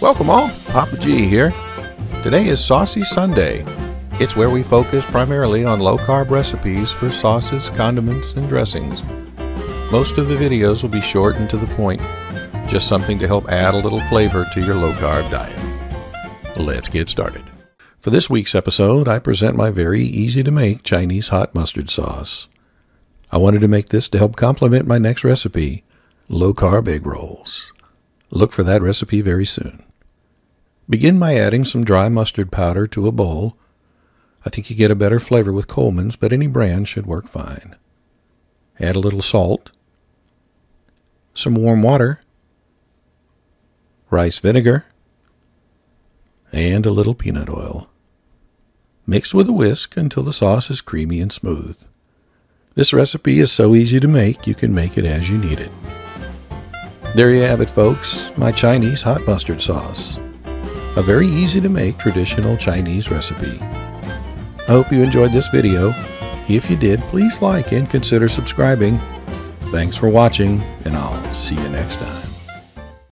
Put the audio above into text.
Welcome all, Papa G here. Today is Saucy Sunday. It's where we focus primarily on low-carb recipes for sauces, condiments, and dressings. Most of the videos will be short and to the point, just something to help add a little flavor to your low-carb diet. Let's get started. For this week's episode, I present my very easy-to-make Chinese hot mustard sauce. I wanted to make this to help complement my next recipe, low-carb egg rolls. Look for that recipe very soon. Begin by adding some dry mustard powder to a bowl. I think you get a better flavor with Coleman's, but any brand should work fine. Add a little salt, some warm water, rice vinegar, and a little peanut oil. Mix with a whisk until the sauce is creamy and smooth. This recipe is so easy to make, you can make it as you need it. There you have it, folks, my Chinese hot mustard sauce. A very easy to make traditional Chinese recipe. I hope you enjoyed this video. If you did, please like and consider subscribing. Thanks for watching, and I'll see you next time.